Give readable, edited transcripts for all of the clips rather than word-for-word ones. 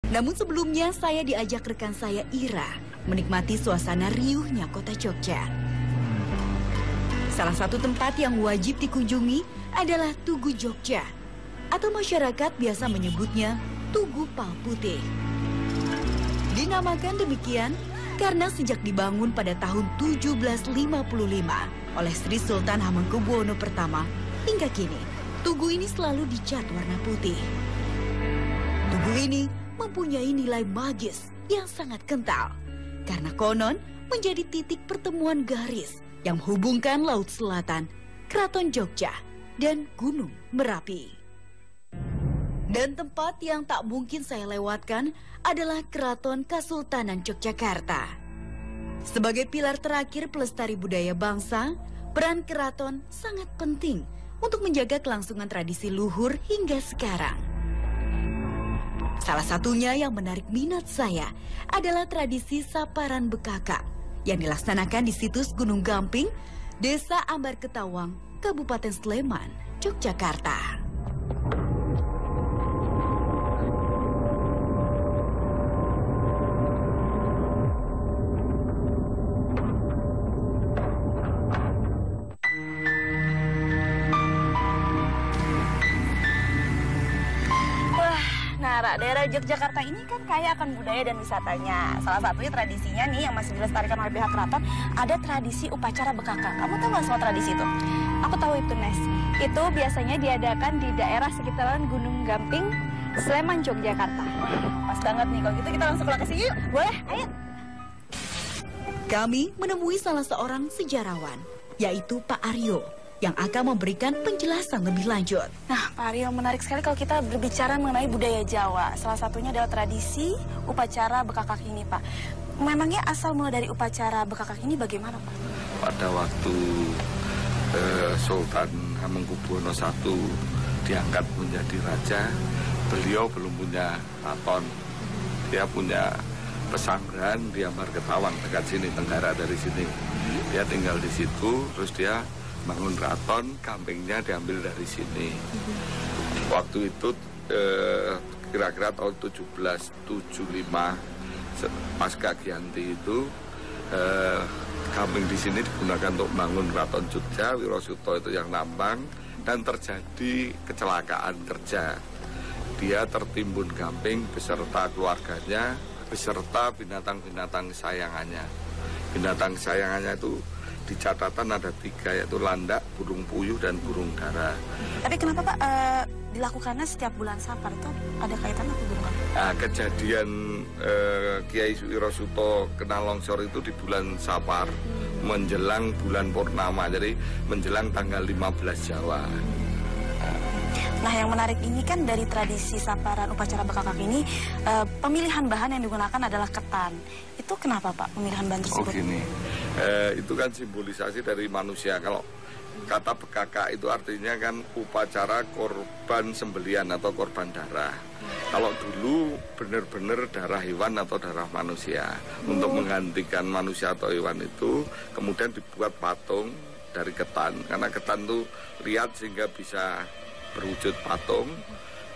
Namun sebelumnya saya diajak rekan saya Ira menikmati suasana riuhnya kota Jogja. Salah satu tempat yang wajib dikunjungi adalah Tugu Jogja, atau masyarakat biasa menyebutnya Tugu Pal Putih. Dinamakan demikian karena sejak dibangun pada tahun 1755 oleh Sri Sultan Hamengkubuwono I hingga kini, tugu ini selalu dicat warna putih. Tugu ini mempunyai nilai magis yang sangat kental karena konon menjadi titik pertemuan garis yang menghubungkan Laut Selatan, Keraton Jogja, dan Gunung Merapi. Dan tempat yang tak mungkin saya lewatkan adalah Keraton Kasultanan Yogyakarta. Sebagai pilar terakhir pelestari budaya bangsa, peran keraton sangat penting untuk menjaga kelangsungan tradisi luhur hingga sekarang. Salah satunya yang menarik minat saya adalah tradisi Saparan Bekaka yang dilaksanakan di situs Gunung Gamping, Desa Ambar Ketawang, Kabupaten Sleman, Yogyakarta. Daerah Yogyakarta ini kan kaya akan budaya dan wisatanya. Salah satunya tradisinya nih yang masih dilestarikan oleh pihak keraton, ada tradisi upacara bekaka. Kamu tahu nggak soal tradisi itu? Aku tahu itu, Nes. Itu biasanya diadakan di daerah sekitaran Gunung Gamping, Sleman, Yogyakarta. Pas banget nih, kalau gitu kita langsung ke lokasi yuk. Boleh, ayo. Kami menemui salah seorang sejarawan, yaitu Pak Aryo, yang akan memberikan penjelasan lebih lanjut. Nah, Pak Aryo, menarik sekali kalau kita berbicara mengenai budaya Jawa. Salah satunya adalah tradisi upacara bekakak ini, Pak. Memangnya asal mula dari upacara bekakak ini bagaimana, Pak? Pada waktu Sultan Hamengkubuwono I diangkat menjadi raja, beliau belum punya keraton. Dia punya pesanggrahan di Ambar Ketawang, dekat sini, tenggara dari sini. Dia tinggal di situ, terus dia bangun keraton, Gampingnya diambil dari sini. Waktu itu kira-kira tahun 1775 pasca Giyanti itu Gamping di sini digunakan untuk bangun keraton Jogja. Wirasuto itu yang nambang dan terjadi kecelakaan kerja. Dia tertimbun Gamping beserta keluarganya, beserta binatang-binatang kesayangannya. Binatang kesayangannya itu di catatan ada 3, yaitu landak, burung puyuh, dan burung dara. Tapi kenapa, Pak, dilakukannya setiap bulan Sapar? Itu ada kaitannya apa bukan? Nah, kejadian Kiai Wirasuto kena longsor itu di bulan Sapar, menjelang bulan Purnama, jadi menjelang tanggal 15 Jawa. Nah, yang menarik ini kan dari tradisi Saparan upacara bekakak ini, pemilihan bahan yang digunakan adalah ketan. Itu kenapa, Pak, pemilihan bahan tersebut? Oh gini, itu kan simbolisasi dari manusia. Kalau kata bekakak itu artinya kan upacara korban sembelian atau korban darah. Kalau dulu benar-benar darah hewan atau darah manusia. Untuk menggantikan manusia atau hewan itu, kemudian dibuat patung dari ketan. Karena ketan itu lihat sehingga bisa berwujud patung,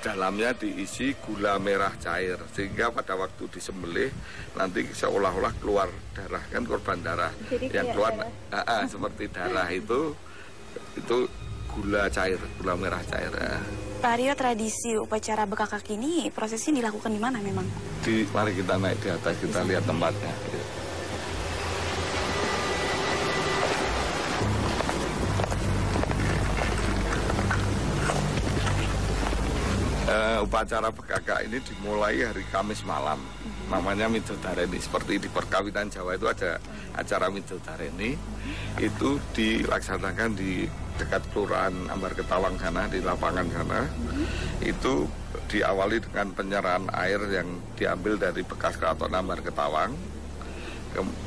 dalamnya diisi gula merah cair, sehingga pada waktu disembelih nanti seolah-olah keluar darah, kan korban darah. Jadi yang keluar seperti darah itu gula cair, gula merah cair. Pak Aryo, tradisi upacara bekakak ini prosesnya dilakukan di mana memang? Mari kita naik di atas, kita lihat tempatnya. Upacara bekakak ini dimulai hari Kamis malam, namanya Midodareni. Seperti di perkawinan Jawa itu ada acara Midodareni, itu dilaksanakan di dekat Kelurahan Ambar Ketawang sana, di lapangan sana. Itu diawali dengan penyerahan air yang diambil dari bekas keraton Ambar Ketawang,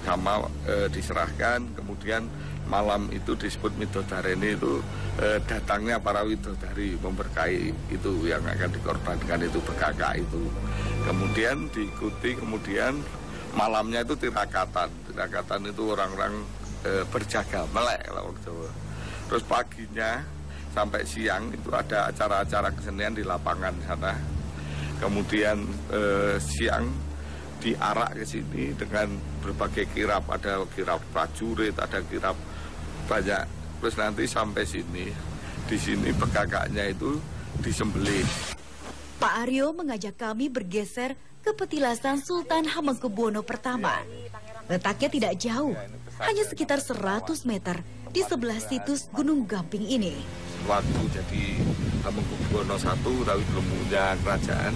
sama diserahkan. Kemudian malam itu disebut Midodareni, itu datangnya para widodari memberkahi itu yang akan dikorbankan, itu bekakak itu. Kemudian diikuti, kemudian malamnya itu tirakatan. Tirakatan itu orang-orang berjaga melek kalau Jawa. Terus paginya sampai siang itu ada acara-acara kesenian di lapangan sana. Kemudian siang diarak ke sini dengan berbagai kirap, ada kirap prajurit, ada kirap banyak. Terus nanti sampai sini, di sini bekakaknya itu disembelih. Pak Aryo mengajak kami bergeser ke petilasan Sultan Hamengkubuwono I. Letaknya tidak jauh, hanya sekitar 100 meter di sebelah situs Gunung Gamping ini. Waktu jadi Hamengkubuwono I tapi belum punya kerajaan,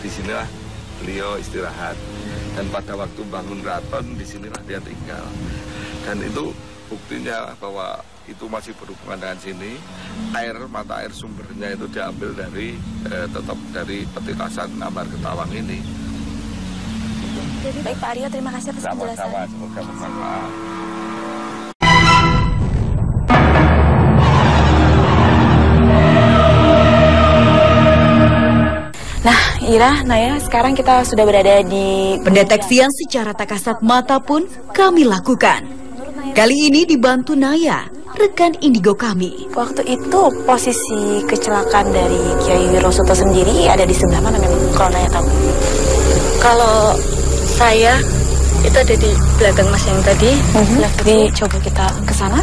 disinilah beliau istirahat. Dan pada waktu bangun keraton, disinilah dia tinggal. Dan itu buktinya bahwa itu masih berhubungan dengan sini. Mata air sumbernya itu diambil dari tetap dari petilasan Amargetawang ini. Baik Pak Aryo, terima kasih atas penjelasannya. Sama-sama, semoga bermanfaat. Nah, Ira, Naya, sekarang kita sudah berada di... Pendeteksian secara tak kasat mata pun kami lakukan. Kali ini dibantu Naya, rekan indigo kami. Waktu itu posisi kecelakaan dari Kiai Wirosoto sendiri ada di sebelah mana memang, kalau Naya tahu? Kalau saya itu ada di belakang Mas yang tadi. Jadi coba kita ke sana.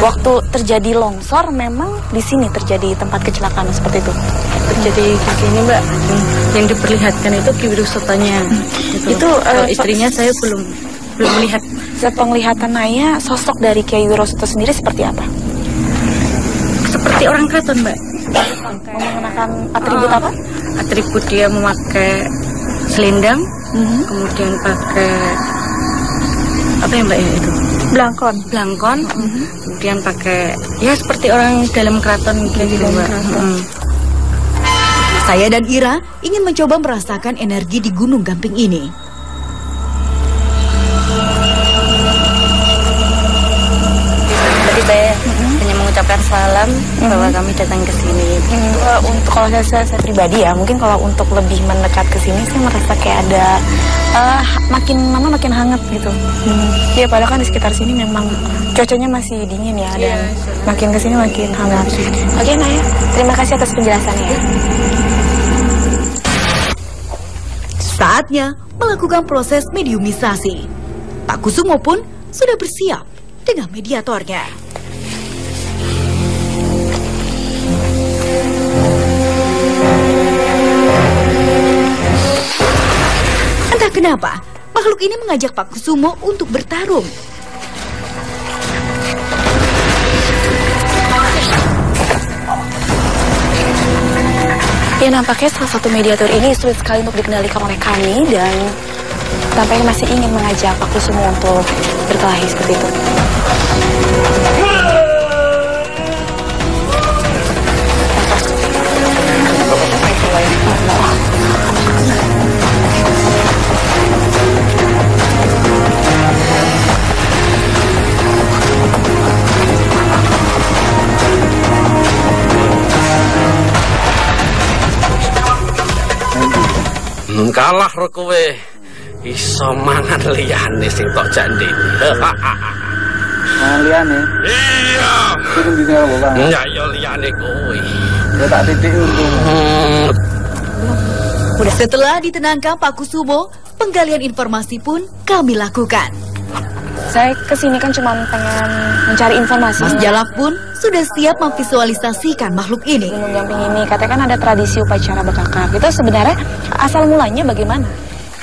Waktu terjadi longsor memang di sini terjadi tempat kecelakaan seperti itu. Terjadi di sini Mbak, yang diperlihatkan itu Ki Wirosotonya. Itu istrinya saya belum melihat. Sepenglihatan Naya, sosok dari Kiai Wirosoto sendiri seperti apa? Seperti orang keraton Mbak. Mengenakan atribut apa? Atribut dia memakai selendang, kemudian pakai apa ya Mbak ya itu? Blangkon, kemudian pakai ya seperti orang dalam keraton gitu Mbak. Saya dan Ira ingin mencoba merasakan energi di Gunung Gamping ini. Tadi saya hanya mengucapkan salam bahwa kami datang ke sini. Untuk kalau saya pribadi ya, mungkin kalau untuk lebih mendekat ke sini saya merasa kayak ada makin lama makin hangat gitu. Ya padahal kan di sekitar sini memang cuacanya masih dingin ya, dan makin ke sini makin hangat. Oke Naya, terima kasih atas penjelasannya ya. Saatnya melakukan proses mediumisasi. Pak Kusumo pun sudah bersiap dengan mediatornya. Entah kenapa, makhluk ini mengajak Pak Kusumo untuk bertarung. Ya nampaknya salah satu mediator ini sulit sekali untuk dikendalikan oleh kami, dan tampaknya masih ingin mengajak Pak Kusumo untuk berkelahi seperti itu. Kalah ro kowe iso mangan liyane sing tok jandene. Mangan liyane? Iya. Itu dene apa, Bang? Ya yo liyane kowe. Ya tak titik untung. Setelah ditenangkan Pak Kusumo, penggalian informasi pun kami lakukan. Saya kesini kan cuma pengen mencari informasi. Mas Jalak pun sudah siap memvisualisasikan makhluk ini. Gunung Gamping ini katanya kan ada tradisi upacara bekakak. Itu sebenarnya asal mulanya bagaimana?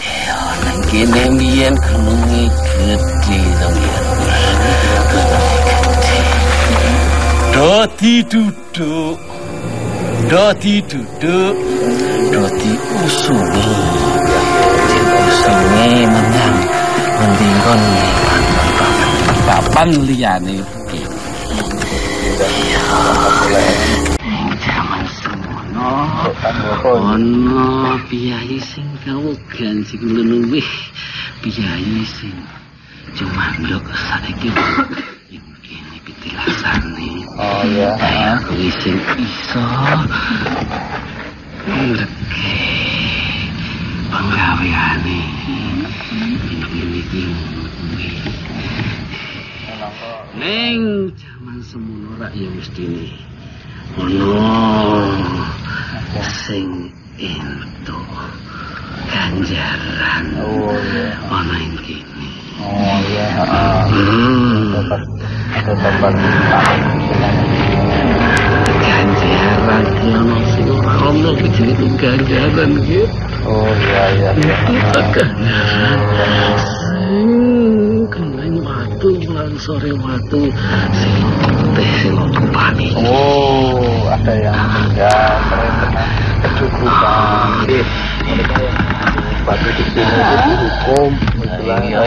Ya nang kene mbiyen gununge gedhe to mbiyen. Dadi duduk. Dadi usuni. Usuni menang mendingkon papan liyane iki. Jaman semono ono piyayi sing kawogan sing luwih piyayi sing cuma ndok saiki kene pitilasane. Oh iya. Ya kuwi sing iso ngerti penggaweane ini iki. Neng jaman semono rak ya mestine Sing itu ganjaran ana ing kene. Oh iya, ada tempat ganjaran yang sing ora ono jenenge ganjaran iki. oh iya. Kenang watu lan sore watu sing putih sing kupani. Oh, ada yang meninggal, terkena kecukupan. Mereka yang batu di sini itu hukum, istilahnya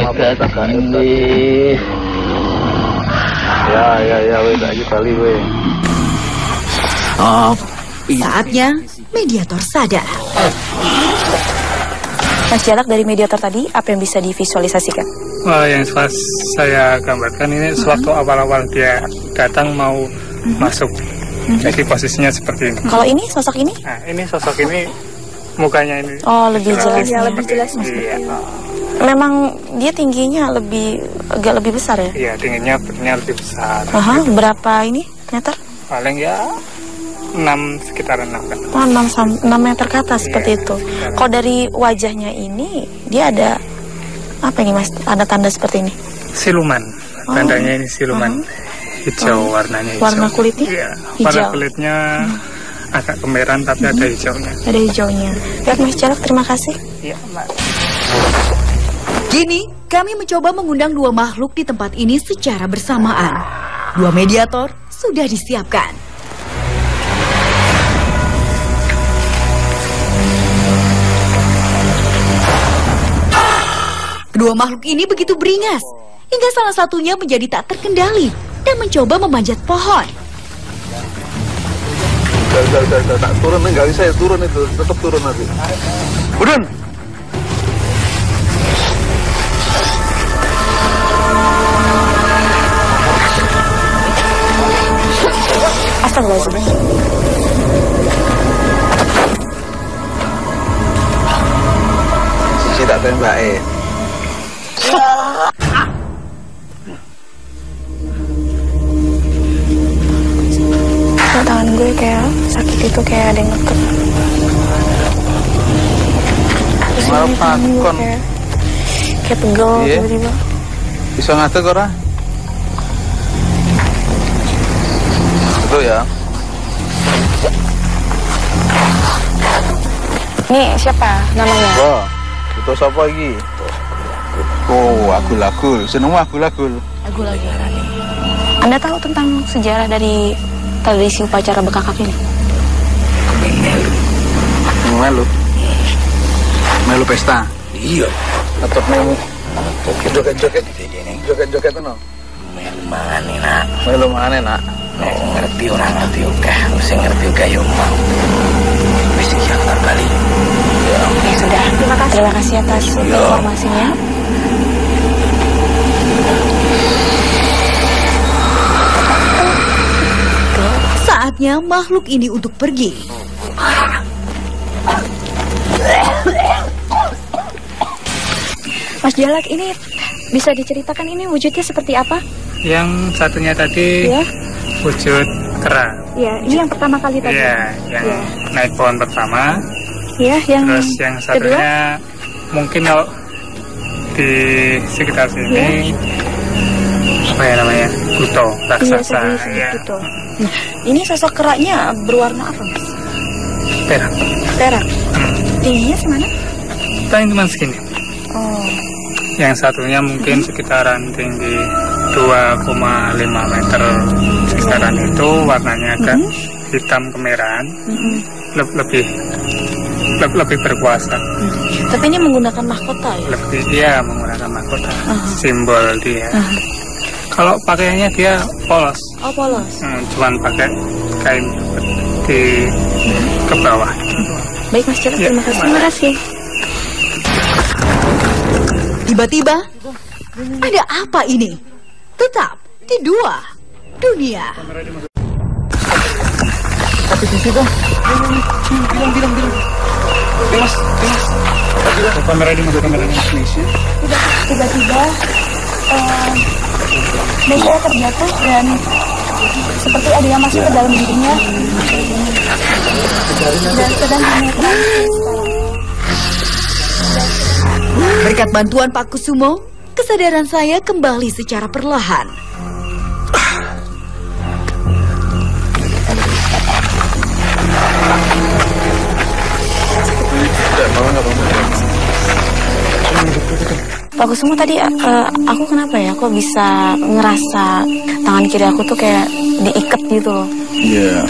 sama ini. Ya, weh, lagi kali weh. Saatnya mediator sadar. Mas Jalak, dari mediator tadi, apa yang bisa divisualisasikan? Yang saya gambarkan ini sewaktu awal-awal dia datang mau masuk. Jadi posisinya seperti ini. Kalau ini, sosok ini? Nah, ini sosok ini, mukanya ini. Oh, lebih jelas. Ya, lebih jelas Mas. Iya. Memang dia tingginya agak lebih besar ya? Iya, tingginya lebih besar. Berapa ini meter? Paling ya 6, sekitar 6 kan. Oh, 6 meter ke atas seperti itu. Kalau dari wajahnya ini, dia ada apa ini Mas? Ada tanda seperti ini? Siluman. Tandanya ini siluman. Hijau warnanya hijau. Warna kulitnya? Iya, hijau. warna kulitnya agak kemerahan tapi ada hijaunya. Ada hijaunya. Baik Mas Jalak, terima kasih. Iya, Mbak. Kini, kami mencoba mengundang 2 makhluk di tempat ini secara bersamaan. 2 mediator sudah disiapkan. Kedua makhluk ini begitu beringas, hingga salah satunya menjadi tak terkendali dan mencoba memanjat pohon. Udah, tak turun, nggak bisa ya turun itu, tetap turun nanti. Udun! Astagfirullahaladzim. Sisi tak tembak Tangan gue kayak sakit itu, kayak ada yang ngeket. Terus ini tangan gue kayak pegel tiba-tiba. Bisa ngatur ora? Itu ya. Ini siapa namanya? Wah, itu siapa lagi? Oh, agul-agul. Seneng agul-agul. Lagu-lagu. Anda tahu tentang sejarah dari tradisi upacara bekakak ini? Melu pesta. Iya. Atau melu joget-joget no. Melu mana nak? Ngerti orang ngerti oke, sing ngerti oke yo mau. Wis iki kali. Ya sudah, terima kasih atas informasinya. Saatnya makhluk ini untuk pergi. Mas Jalak, ini bisa diceritakan ini wujudnya seperti apa? Yang satunya tadi wujud kera. Ya, ini yang pertama kali tadi. Iya, yang naik pohon pertama. Ya, yang Terus yang satunya mungkin kalau di sekitar sini apa ya namanya? Kuto, raksasa. Iya, Kuto. Nah, ini sosok keraknya berwarna apa, Mas? Perak. Perak. Tingginya semana? Paling cuma segini. Oh. Yang satunya mungkin sekitaran tinggi 2,5 meter. Sekitaran itu warnanya agak hitam kemerahan. Lebih berkuasa. Tapi ini menggunakan mahkota ya? Iya, menggunakan mahkota. Simbol dia. Kalau pakaiannya dia polos. Oh, polos. Cuman pakai kain ke bawah. Baik Mas Jalak, terima kasih. Terima kasih. Tiba-tiba, ada apa ini? Tetap di 2 dunia. Tapi di situ. Bilang. Mas. Kamera di mana? Tiba-tiba Mesya terjatuh dan Seperti ada yang masuk ke dalam dirinya dan sedang dinetralisasi sekarang. Berkat bantuan Pak Kusumo, kesadaran saya kembali secara perlahan. Pak Kusumo tadi aku kenapa ya? Kok bisa ngerasa tangan kiri aku tuh kayak diikat gitu loh? Ya,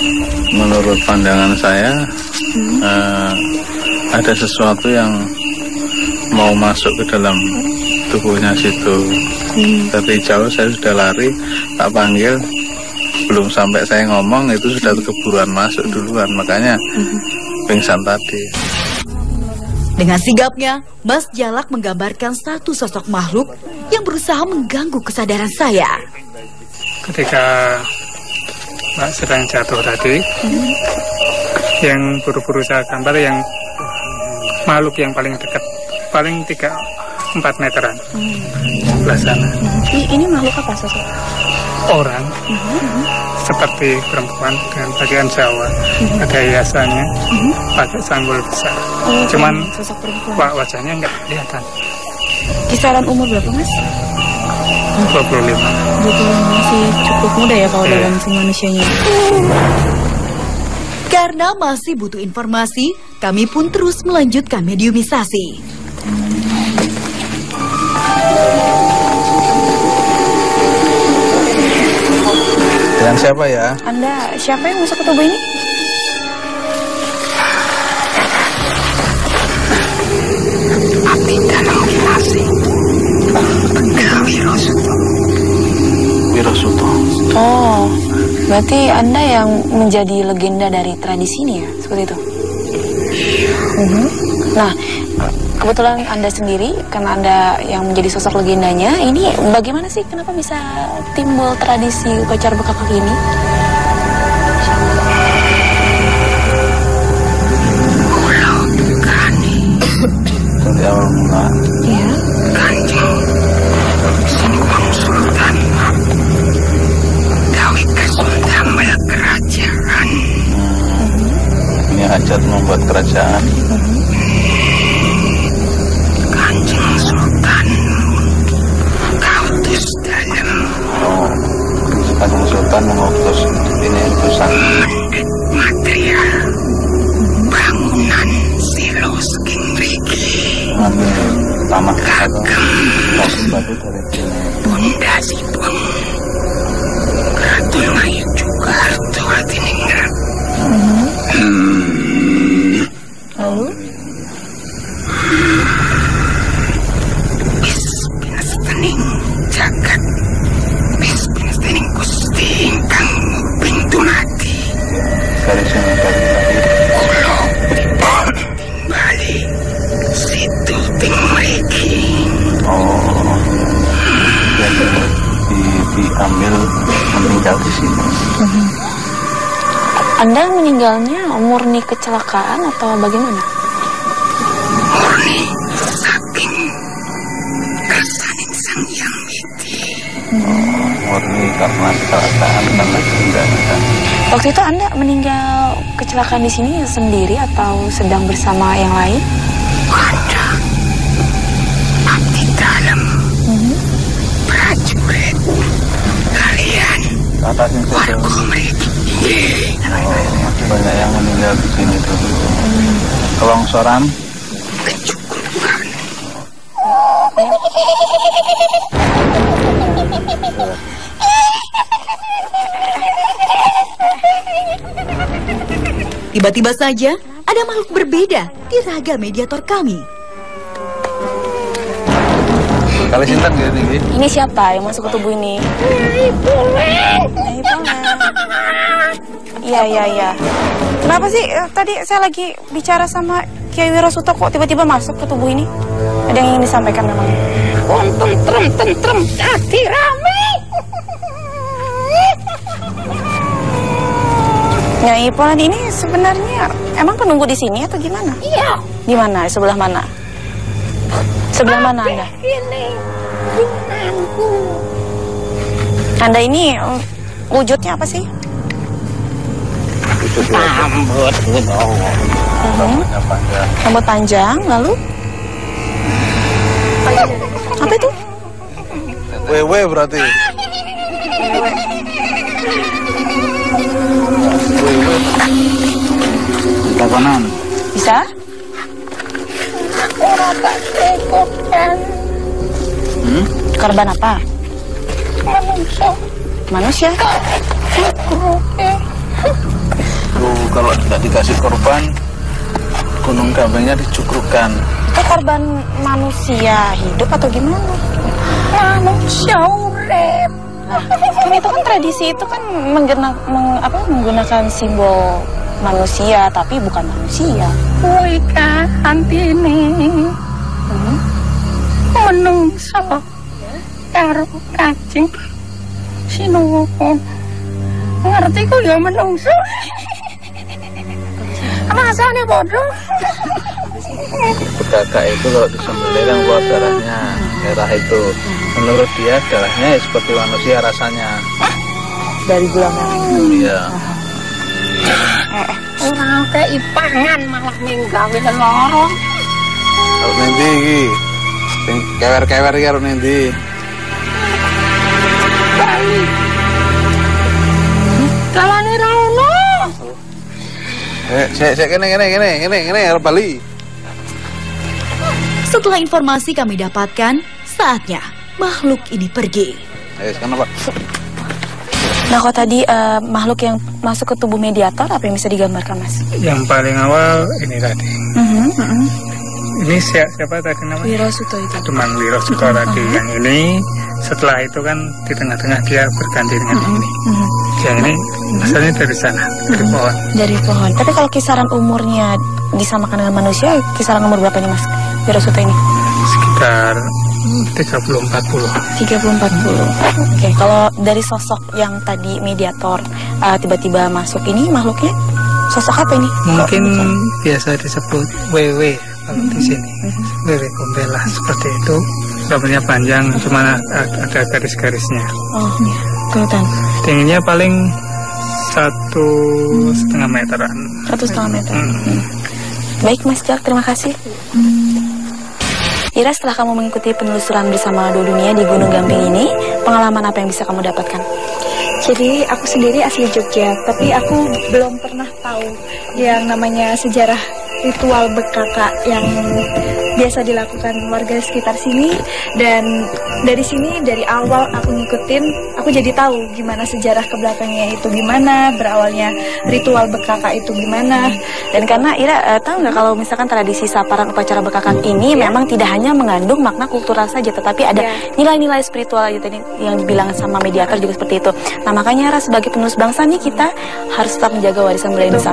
menurut pandangan saya ada sesuatu yang mau masuk ke dalam tubuhnya situ. Dari jauh saya sudah lari, tak panggil, belum sampai saya ngomong itu sudah keburuan masuk duluan, makanya pingsan tadi. Dengan sigapnya, Mas Jalak menggambarkan satu sosok makhluk yang berusaha mengganggu kesadaran saya. Ketika Mbak sedang jatuh tadi, yang buru-buru saya gambar yang makhluk yang paling dekat, paling 3-4 meteran sebelah sana. Ini makhluk apa sosok? Orang seperti perempuan dengan pakaian Jawa, ada hiasannya, pakai sanggul besar. Cuman sosok perempuan. Wajahnya nggak kelihatan. Kisaran umur berapa, Mas? 25. 25, masih cukup muda ya kalau dalam si manusianya. Karena masih butuh informasi, kami pun terus melanjutkan mediumisasi. Dengan siapa ya? Anda siapa yang masuk ke tubuh ini? Abdi dalam kinasi Wirosuto. Wirosuto. Oh, berarti Anda yang menjadi legenda dari tradisi ini ya, seperti itu? Nah, kebetulan Anda sendiri, karena Anda yang menjadi sosok legendanya, ini bagaimana sih, kenapa bisa timbul tradisi upacara buka kaki ini? Dari awal mula. Iya. Kanjeng Sinuwang Sultan gawe kesundamel kerajaan. Ini hajat membuat kerajaan. Kanjeng Sultan kautus dalam. Oh, Kanjeng Sultan mengutus ini utusan Material bangunan silo saking mriki. mengambil tanah Kagem batu dari sini. pundasipun Kraton Ngayu juga harto atiningrat. Lalu? Wis pinestening jagat, wis pinestening Gusti ingkang pintu mati. Dari sini dari lahir. Kula dipun timbali situ ting mriki. Oh, jadi diambil meninggal di sini. Anda meninggalnya murni kecelakaan atau bagaimana? Murni saking kersaning Sang Hyang Widi. Murni karena kecelakaan karena kehindaran. Waktu itu Anda meninggal kecelakaan di sini sendiri atau sedang bersama yang lain? Ada abdi dalam prajurit kalian Atasnya saja. warga mriki. Banyak yang meninggal di sini dulu. Kelongsoran. Kecukupan. Tiba-tiba saja ada makhluk berbeda di raga mediator kami. Kali sinten gitu tinggi. Ini siapa yang masuk ke tubuh ini? Iya. Kenapa sih tadi saya lagi bicara sama Kiai Wirosuto kok tiba-tiba masuk ke tubuh ini? Ada yang ingin disampaikan memang? Tentrem dadi rame. Nyai Polandi ini sebenarnya emang penunggu di sini atau gimana? Iya. Di mana? Sebelah mana? Sebelah mana Anda? Ini junanku. Anda ini wujudnya apa sih? Rambut gitu. Rambut panjang, lalu? Apa itu? Wewe berarti. Kapanan? Bisa? Korban apa? Manusia. Kalau tidak dikasih korban, gunung gampingnya dicukrukkan. Itu korban manusia hidup atau gimana? Manusia urip. Nah, kan itu kan tradisi itu kan menggunakan simbol manusia tapi bukan manusia. Kuwi kantine. Menungso karo kajeng sinuwun. Ngerti ku ya menungso. Rasane bodoh. Bekaka itu kalau disembelih kan keluar darahnya, merah itu. Menurut dia darahnya ya seperti manusia rasanya. Dari gula merah. Iya. Ora kei pangan malah minggawe loro. Kalau nanti iki sing kewer-kewer iki karo nanti. Kalane ra ono. Sik kene arep bali. Setelah informasi kami dapatkan, saatnya makhluk ini pergi. Sekarang Pak. Nah, kok tadi makhluk yang masuk ke tubuh mediator, apa yang bisa digambarkan, Mas? Yang paling awal ini tadi. Ini siapa tadi namanya? Wirasuto itu. Demang Wirasuto tadi. Yang ini setelah itu kan di tengah-tengah dia berganti dengan ini. Yang ini asalnya dari sana, dari pohon. Dari pohon. Tapi kalau kisaran umurnya disamakan dengan manusia, kisaran umur berapa nih, Mas? Wirasuto ini? Sekitar 30-40. 30-40. Oke, kalau dari sosok yang tadi mediator tiba-tiba masuk ini, makhluknya sosok apa ini? Mungkin biasa disebut wewe kalau di sini. Wewe gombela seperti itu. Rambutnya panjang, cuma ada garis-garisnya. Oh, iya. Kelihatan. Tingginya paling 1,5 meteran. 1,5 meter. Baik, Mas Jack, terima kasih. Ira, setelah kamu mengikuti penelusuran bersama Dua Dunia di Gunung Gamping ini, pengalaman apa yang bisa kamu dapatkan? Jadi aku sendiri asli Jogja, tapi aku belum pernah tahu yang namanya sejarah ritual bekaka yang biasa dilakukan warga sekitar sini. Dan dari sini, dari awal aku ngikutin, aku jadi tahu gimana sejarah ke belakangnya itu gimana, berawalnya ritual bekaka itu gimana. Dan karena Ira tahu nggak kalau misalkan tradisi saparan upacara bekakan ini memang tidak hanya mengandung makna kultural saja, tetapi ada nilai-nilai spiritual aja tadi yang dibilang sama mediator juga seperti itu. Nah, makanya Ira sebagai penerus bangsa nih kita harus tetap menjaga warisan budaya Nusantara.